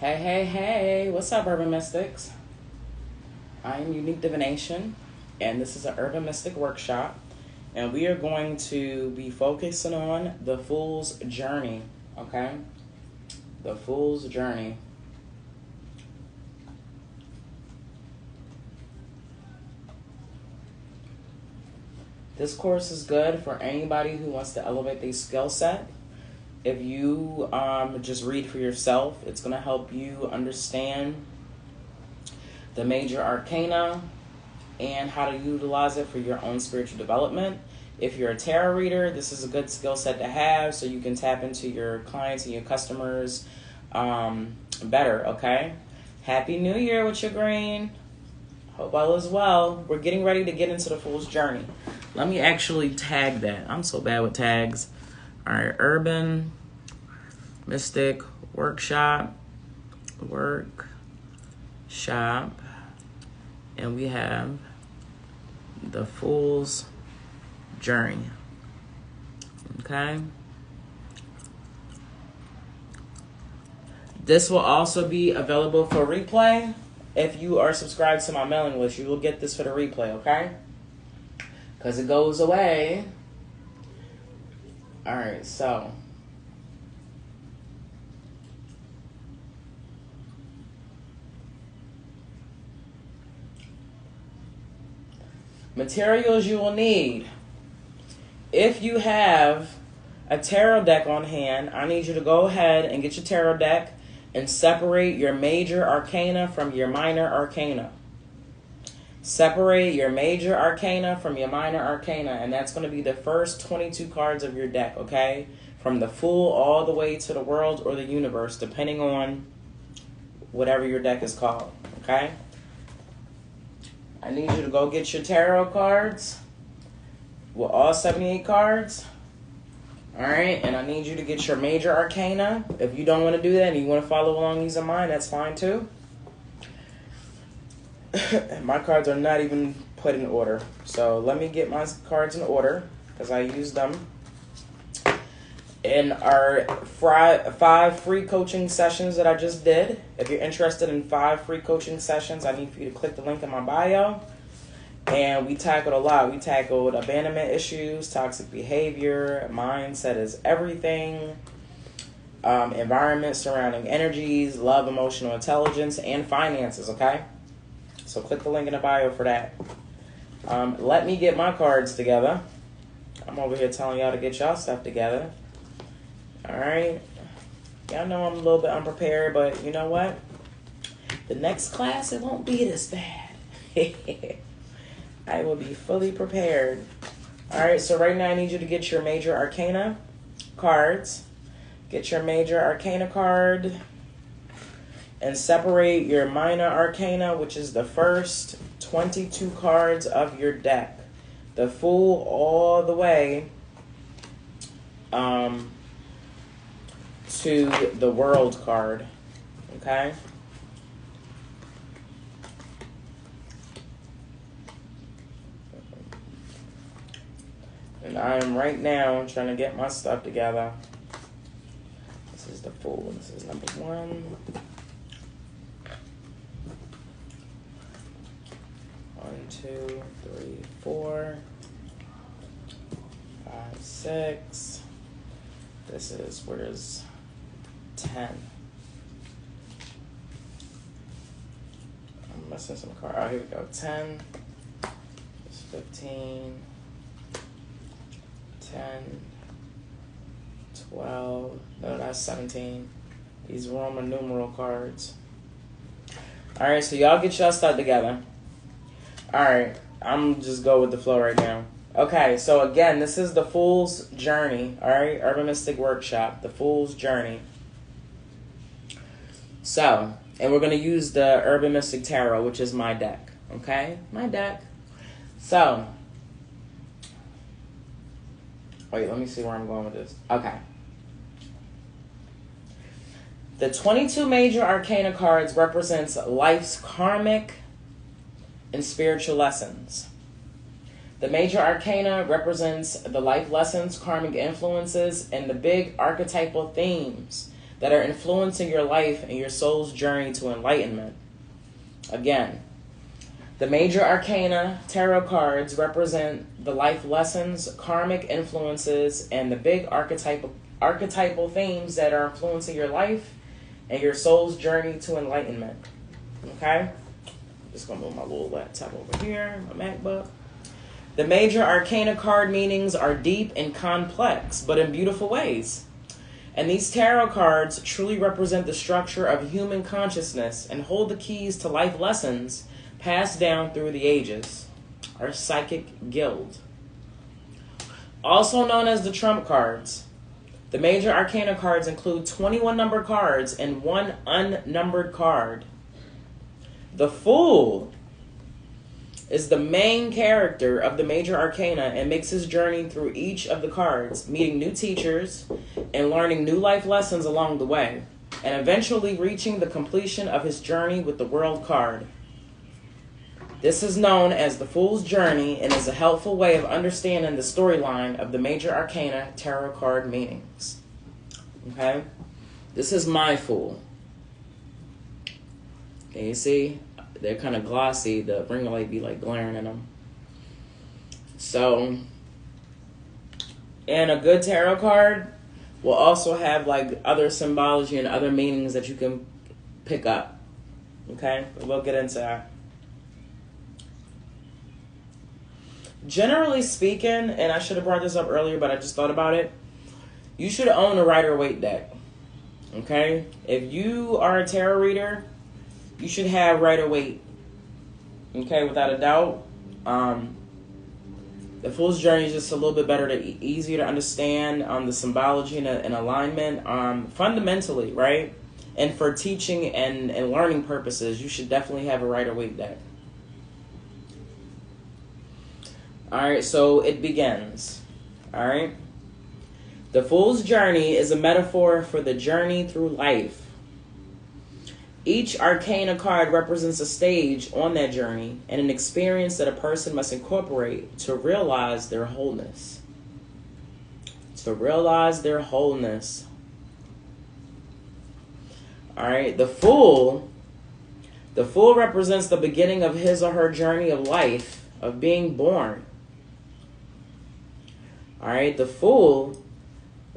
Hey, hey, hey, what's up, Urban Mystics? I am Unique Divination, and this is an Urban Mystic workshop, and we are going to be focusing on the Fool's Journey, okay? The Fool's Journey. This course is good for anybody who wants to elevate their skill set. If you just read for yourself, it's going to help you understand the major arcana and how to utilize it for your own spiritual development. If you're a tarot reader, this is a good skill set to have so you can tap into your clients and your customers better, okay? Happy New Year with your green. Hope all is well. We're getting ready to get into the Fool's Journey. Let me actually tag that. I'm so bad with tags. All right, Urban Mystic Workshop, and we have the Fool's Journey. Okay. This will also be available for replay. If you are subscribed to my mailing list, you will get this for the replay, okay? Because it goes away. All right, so materials you will need. If you have a tarot deck on hand, I need you to go ahead and get your tarot deck and separate your major arcana from your minor arcana. Separate your major arcana from your minor arcana, and that's going to be the first 22 cards of your deck, okay? From the Fool all the way to the World or the Universe, depending on whatever your deck is called, okay? I need you to go get your tarot cards with all 78 cards. All right, and I need you to get your major arcana. If you don't want to do that and you want to follow along using mine, that's fine too. My cards are not even put in order. So let me get my cards in order because I used them in our 5 free coaching sessions that I just did. If you're interested in 5 free coaching sessions, I need for you to click the link in my bio. And we tackled a lot. We tackled abandonment issues, toxic behavior, mindset is everything, environment surrounding energies, love, emotional intelligence, and finances, okay? So click the link in the bio for that. Let me get my cards together. I'm over here telling y'all to get y'all stuff together. All right. Y'all know I'm a little bit unprepared, but you know what? The next class, it won't be this bad. I will be fully prepared. All right, so right now I need you to get your major arcana cards. Get your major arcana card and separate your minor arcana, which is the first 22 cards of your deck. The Fool all the way to the World card, okay? And I am right now trying to get my stuff together. This is the Fool. This is number 1. 1, 2, 3, 4, 5, 6. This is, where's 10? I'm missing some cards. Oh, here we go. 10. It's 15. 10, 12, no, that's 17. These Roman numeral cards. All right, so y'all get y'all stuff together. All right, I'm just go with the flow right now. Okay, so again, this is the Fool's Journey, all right? Urban Mystic Workshop, the Fool's Journey. So, and we're going to use the Urban Mystic Tarot, which is my deck, okay? My deck. So, wait, let me see where I'm going with this. Okay. The 22 major arcana cards represents life's karmic and spiritual lessons. The major arcana represents the life lessons, karmic influences, and the big archetypal themes that are influencing your life and your soul's journey to enlightenment. Again, the major arcana tarot cards represent the life lessons, karmic influences, and the big archetypal themes that are influencing your life and your soul's journey to enlightenment. Okay? Just gonna move my little laptop over here, my MacBook. The major arcana card meanings are deep and complex, but in beautiful ways. And these tarot cards truly represent the structure of human consciousness and hold the keys to life lessons passed down through the ages. Our psychic guild. Also known as the trump cards. The major arcana cards include 21 numbered cards and 1 unnumbered card. The Fool is the main character of the major arcana and makes his journey through each of the cards, meeting new teachers and learning new life lessons along the way, and eventually reaching the completion of his journey with the World card. This is known as the Fool's Journey and is a helpful way of understanding the storyline of the major arcana tarot card meanings. Okay? This is my Fool. Can you see? They're kind of glossy. The ring light be like glaring in them. So, and a good tarot card will also have like other symbology and other meanings that you can pick up. Okay? We'll get into that. Generally speaking, and I should have brought this up earlier, but I just thought about it. You should own a Rider-Waite deck. Okay? If you are a tarot reader, you should have Rider-Waite. Okay, without a doubt. The Fool's Journey is just a little bit better, easier to understand the symbology and alignment. Fundamentally, right? And for teaching and learning purposes, you should definitely have a Rider-Waite deck. Alright, so it begins. Alright? The Fool's Journey is a metaphor for the journey through life. Each arcana card represents a stage on that journey and an experience that a person must incorporate to realize their wholeness. To realize their wholeness. Alright, the Fool represents the beginning of his or her journey of life, of being born. Alright, the Fool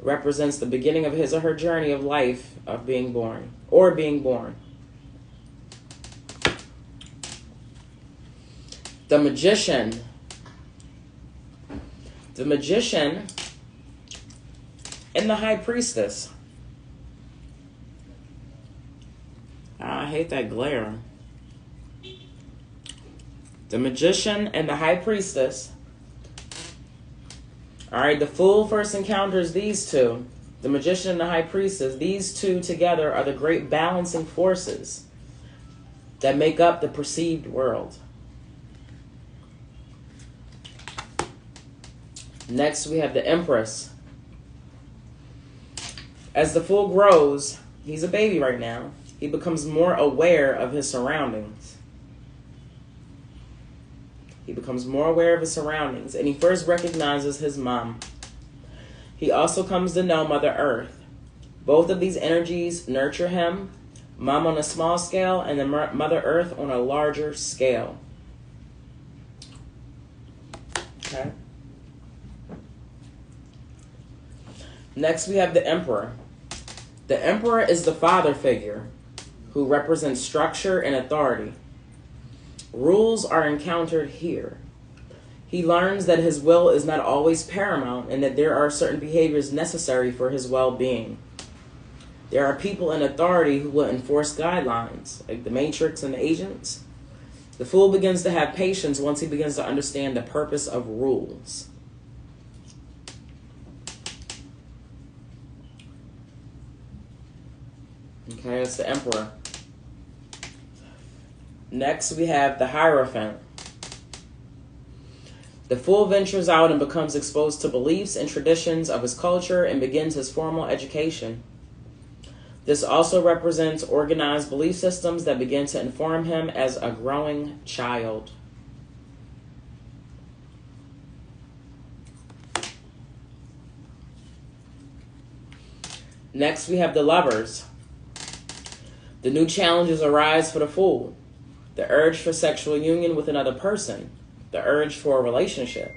represents the beginning of his or her journey of life, of being born, or being born. The Magician. The Magician and the High Priestess. I hate that glare. The Magician and the High Priestess. Alright, the Fool first encounters these two. The Magician and the High Priestess. These two together are the great balancing forces that make up the perceived world. Next, we have the Empress. As the Fool grows, he's a baby right now, he becomes more aware of his surroundings. He becomes more aware of his surroundings, and he first recognizes his mom. He also comes to know Mother Earth. Both of these energies nurture him, Mom on a small scale and then Mother Earth on a larger scale. Okay. Next, we have the Emperor. The Emperor is the father figure who represents structure and authority. Rules are encountered here. He learns that his will is not always paramount and that there are certain behaviors necessary for his well-being. There are people in authority who will enforce guidelines, like the Matrix and the agents. The Fool begins to have patience once he begins to understand the purpose of rules. Okay, that's the Emperor. Next, we have the Hierophant. The Fool ventures out and becomes exposed to beliefs and traditions of his culture and begins his formal education. This also represents organized belief systems that begin to inform him as a growing child. Next, we have the Lovers. The new challenges arise for the Fool. The urge for sexual union with another person. The urge for a relationship.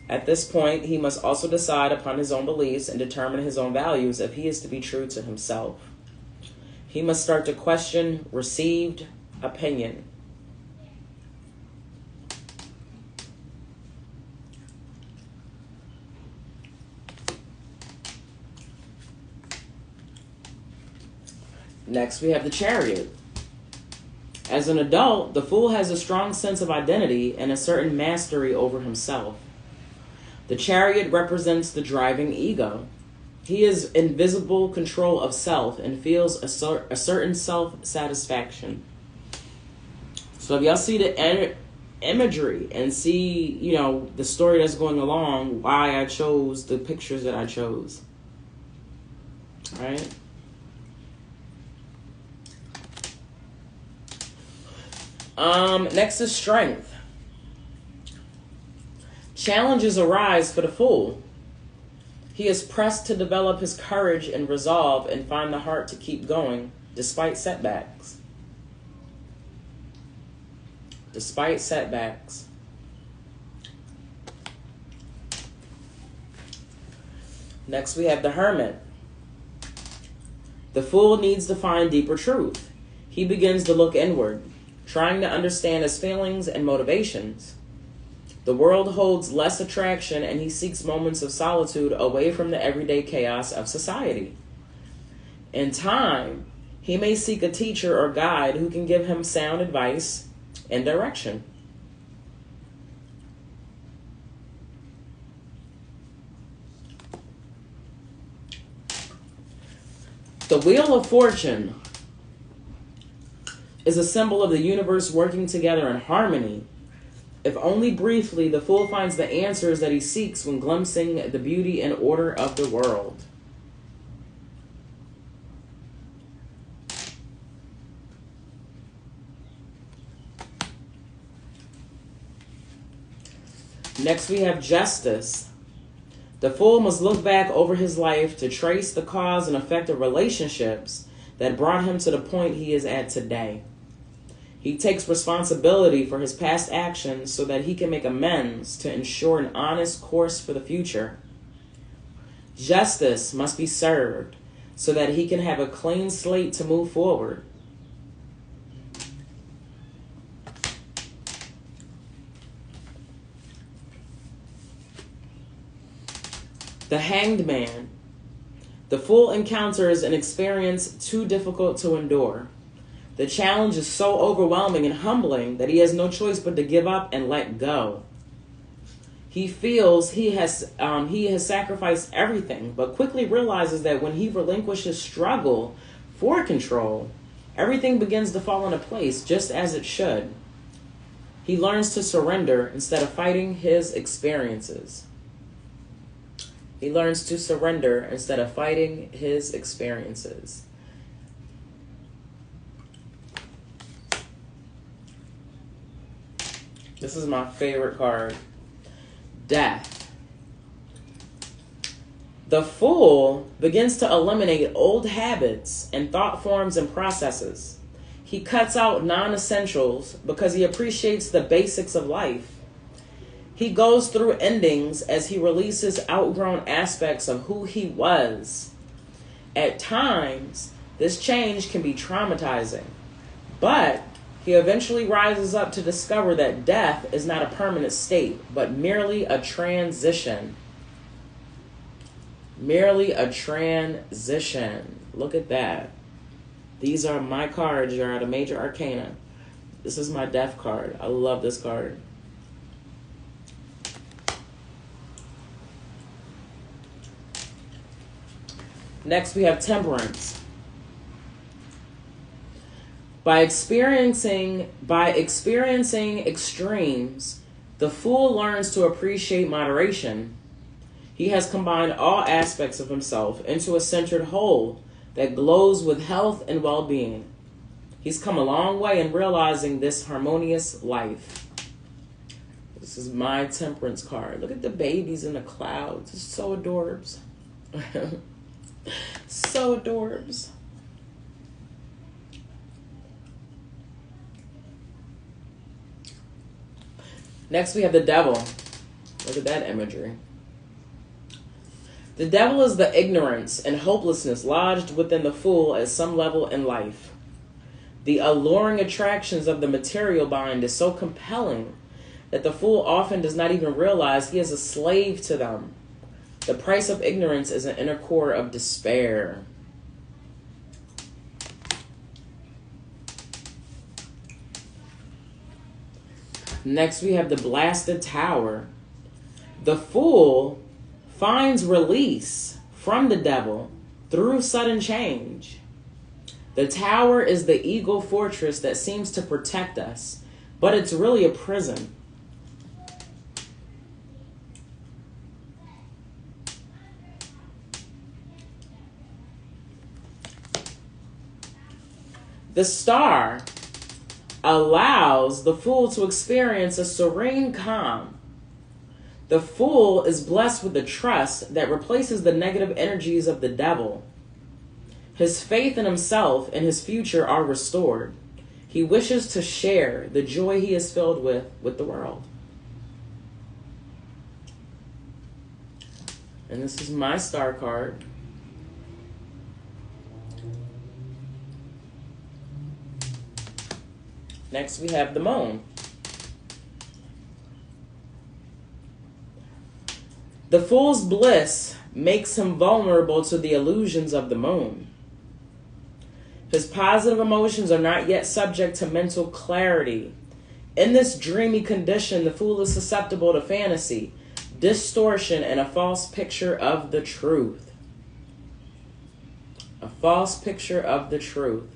At this point, he must also decide upon his own beliefs and determine his own values if he is to be true to himself. He must start to question received opinion. Next, we have the Chariot. As an adult, the Fool has a strong sense of identity and a certain mastery over himself. The Chariot represents the driving ego. He is in visible control of self and feels a certain self-satisfaction. So if y'all see the imagery and see, the story that's going along, why I chose the pictures that I chose. All right? Next is Strength. Challenges arise for the Fool. He is pressed to develop his courage and resolve and find the heart to keep going despite setbacks. Despite setbacks. Next we have the Hermit. The Fool needs to find deeper truth. He begins to look inward, trying to understand his feelings and motivations. The world holds less attraction and he seeks moments of solitude away from the everyday chaos of society. In time, he may seek a teacher or guide who can give him sound advice and direction. The Wheel of Fortune is a symbol of the universe working together in harmony. If only briefly, the Fool finds the answers that he seeks when glimpsing the beauty and order of the world. Next we have Justice. The Fool must look back over his life to trace the cause and effect of relationships that brought him to the point he is at today. He takes responsibility for his past actions so that he can make amends to ensure an honest course for the future. Justice must be served so that he can have a clean slate to move forward. The Hanged Man. The Fool encounters an experience too difficult to endure. The challenge is so overwhelming and humbling that he has no choice but to give up and let go. He feels he has sacrificed everything, but quickly realizes that when he relinquishes struggle for control, everything begins to fall into place just as it should. He learns to surrender instead of fighting his experiences. He learns to surrender instead of fighting his experiences. This is my favorite card. Death. The Fool begins to eliminate old habits and thought forms and processes. He cuts out non-essentials because he appreciates the basics of life. He goes through endings as he releases outgrown aspects of who he was. At times, this change can be traumatizing, but he eventually rises up to discover that death is not a permanent state, but merely a transition. Merely a transition. Look at that. These are my cards. You're at a major arcana. This is my death card. I love this card. Next, we have Temperance. By experiencing extremes, the Fool learns to appreciate moderation. He has combined all aspects of himself into a centered whole that glows with health and well-being. He's come a long way in realizing this harmonious life. This is my Temperance card. Look at the babies in the clouds. It's so adorbs. So adorbs. Next, we have the devil. Look at that imagery. The devil is the ignorance and hopelessness lodged within the fool at some level in life. The alluring attractions of the material mind is so compelling that the fool often does not even realize he is a slave to them. The price of ignorance is an inner core of despair. Next, we have the blasted tower. The fool finds release from the devil through sudden change. The tower is the ego fortress that seems to protect us, but it's really a prison. The star allows the fool to experience a serene calm. The fool is blessed with the trust that replaces the negative energies of the devil. His faith in himself and his future are restored. He wishes to share the joy he is filled with the world. And this is my star card. Next, we have the moon. The fool's bliss makes him vulnerable to the illusions of the moon. His positive emotions are not yet subject to mental clarity. In this dreamy condition, the fool is susceptible to fantasy, distortion, and a false picture of the truth. A false picture of the truth.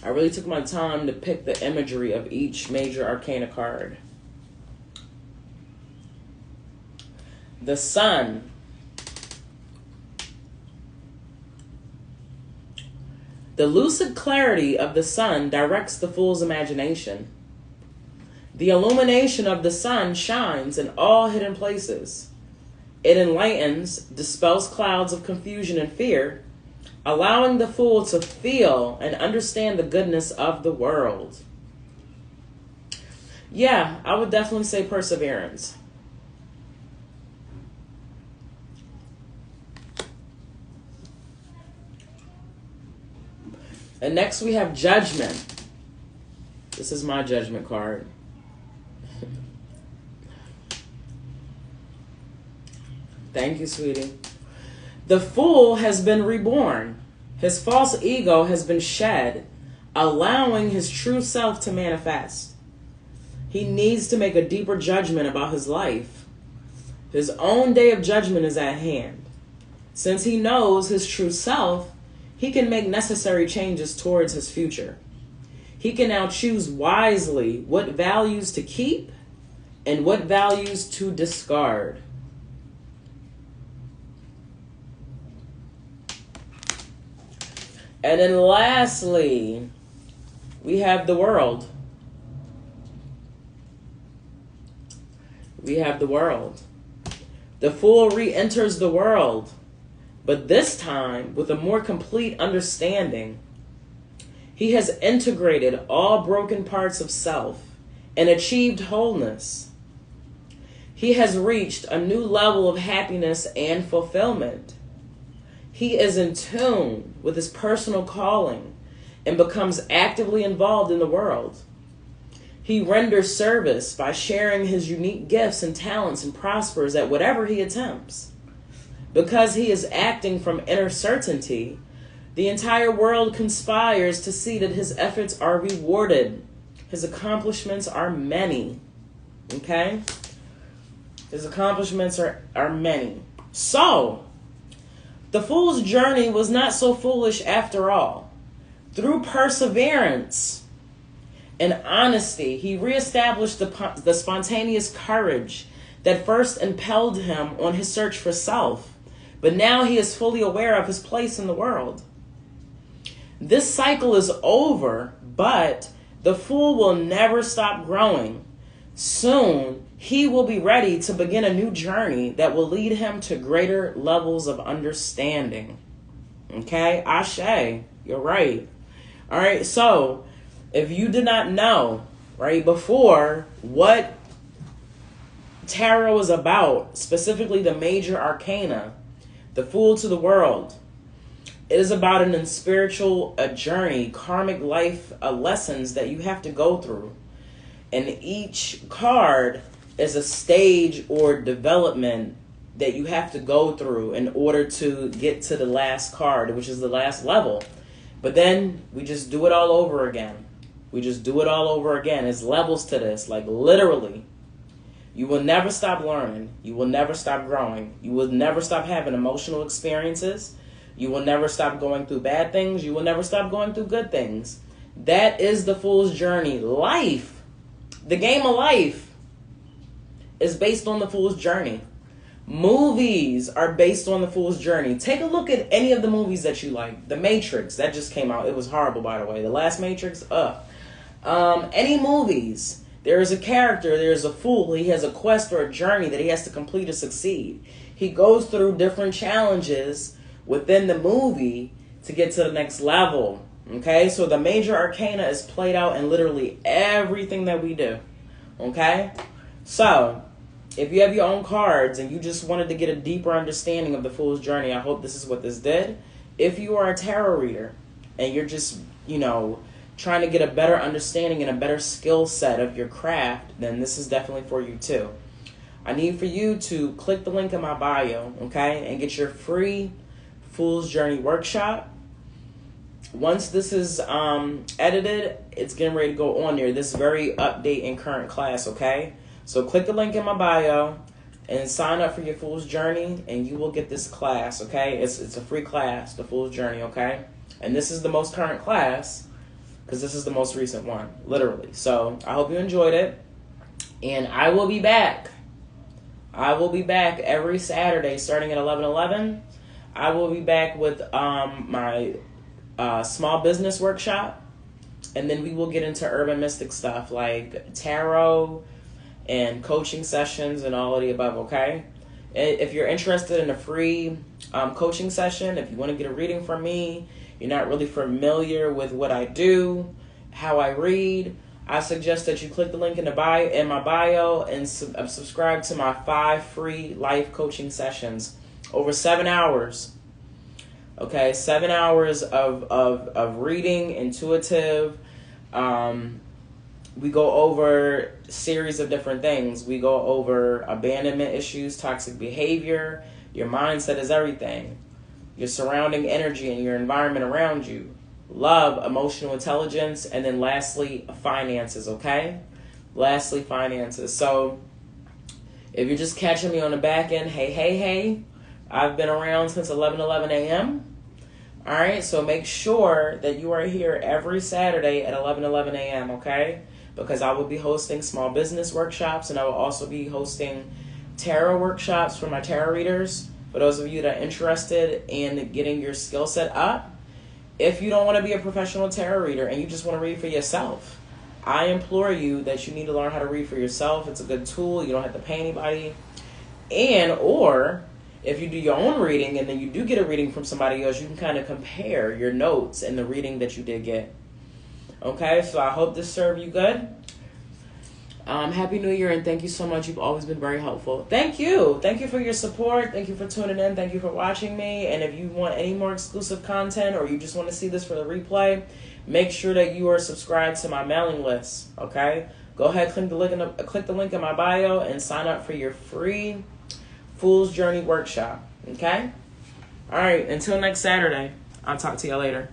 I really took my time to pick the imagery of each major arcana card. The sun. The lucid clarity of the sun directs the fool's imagination. The illumination of the sun shines in all hidden places. It enlightens, dispels clouds of confusion and fear, allowing the fool to feel and understand the goodness of the world. Yeah, I would definitely say perseverance. And next we have judgment. This is my judgment card. Thank you, sweetie. The fool has been reborn. His false ego has been shed, allowing his true self to manifest. He needs to make a deeper judgment about his life. His own day of judgment is at hand. Since he knows his true self, he can make necessary changes towards his future. He can now choose wisely what values to keep and what values to discard. And then lastly, we have the world. We have the world. The fool re-enters the world, but this time with a more complete understanding. He has integrated all broken parts of self and achieved wholeness. He has reached a new level of happiness and fulfillment. He is in tune with his personal calling and becomes actively involved in the world. He renders service by sharing his unique gifts and talents and prospers at whatever he attempts. Because he is acting from inner certainty, the entire world conspires to see that his efforts are rewarded. His accomplishments are many. Okay? His accomplishments are many. So, the fool's journey was not so foolish after all. Through perseverance and honesty, he reestablished the spontaneous courage that first impelled him on his search for self. But now he is fully aware of his place in the world. This cycle is over, but the fool will never stop growing. soon he will be ready to begin a new journey that will lead him to greater levels of understanding. Okay, Ashe, you're right. All right, so if you did not know, right, before what tarot is about, specifically the major arcana, the Fool to the World, it is about an spiritual journey, karmic life lessons that you have to go through. And each card is a stage or development that you have to go through in order to get to the last card, which is the last level. But then we just do it all over again. We just do it all over again. There's levels to this, like literally. You will never stop learning. You will never stop growing. You will never stop having emotional experiences. You will never stop going through bad things. You will never stop going through good things. That is the Fool's journey. Life, the game of life, is based on the Fool's journey. Movies are based on the Fool's journey. Take a look at any of the movies that you like. The Matrix, that just came out. It was horrible, by the way. The last Matrix, any movies. There is a character, there is a fool. He has a quest or a journey that he has to complete to succeed. He goes through different challenges within the movie to get to the next level. Okay, so the major arcana is played out in literally everything that we do. Okay, so if you have your own cards and you just wanted to get a deeper understanding of the Fool's journey, I hope this is what this did. If you are a tarot reader and you're just, trying to get a better understanding and a better skill set of your craft, then this is definitely for you too. I need for you to click the link in my bio, okay, and get your free Fool's Journey workshop. Once this is edited, it's getting ready to go on there. This very update and current class, okay? So click the link in my bio and sign up for your Fool's Journey, and you will get this class, okay? It's a free class, the Fool's Journey, okay? And this is the most current class, because this is the most recent one, literally. So I hope you enjoyed it. And I will be back. I will be back every Saturday starting at 11:11. I will be back with my small business workshop. And then we will get into urban mystic stuff like tarot and coaching sessions and all of the above, okay? If you're interested in a free coaching session, if you want to get a reading from me, you're not really familiar with what I do, how I read, I suggest that you click the link in my bio and subscribe to my 5 free life coaching sessions over 7 hours. Okay, 7 hours of reading, intuitive. We go over a series of different things. We go over abandonment issues, toxic behavior. Your mindset is everything. Your surrounding energy and your environment around you, love, emotional intelligence, and then lastly, finances, okay? Lastly, finances. So if you're just catching me on the back end, hey, I've been around since 11:11 a.m. All right, so make sure that you are here every Saturday at 11:11 a.m., okay? Because I will be hosting small business workshops, and I will also be hosting tarot workshops for my tarot readers. For those of you that are interested in getting your skill set up, if you don't want to be a professional tarot reader and you just want to read for yourself, I implore you that you need to learn how to read for yourself. It's a good tool. You don't have to pay anybody. Or if you do your own reading and then you do get a reading from somebody else, you can kind of compare your notes and the reading that you did get. Okay, so I hope this served you good. Happy New Year, and thank you so much. You've always been very helpful. Thank you. Thank you for your support. Thank you for tuning in. Thank you for watching me. And if you want any more exclusive content or you just want to see this for the replay, make sure that you are subscribed to my mailing list, okay? Go ahead, click the link in my bio and sign up for your free Fool's Journey workshop, okay? All right, until next Saturday, I'll talk to you later.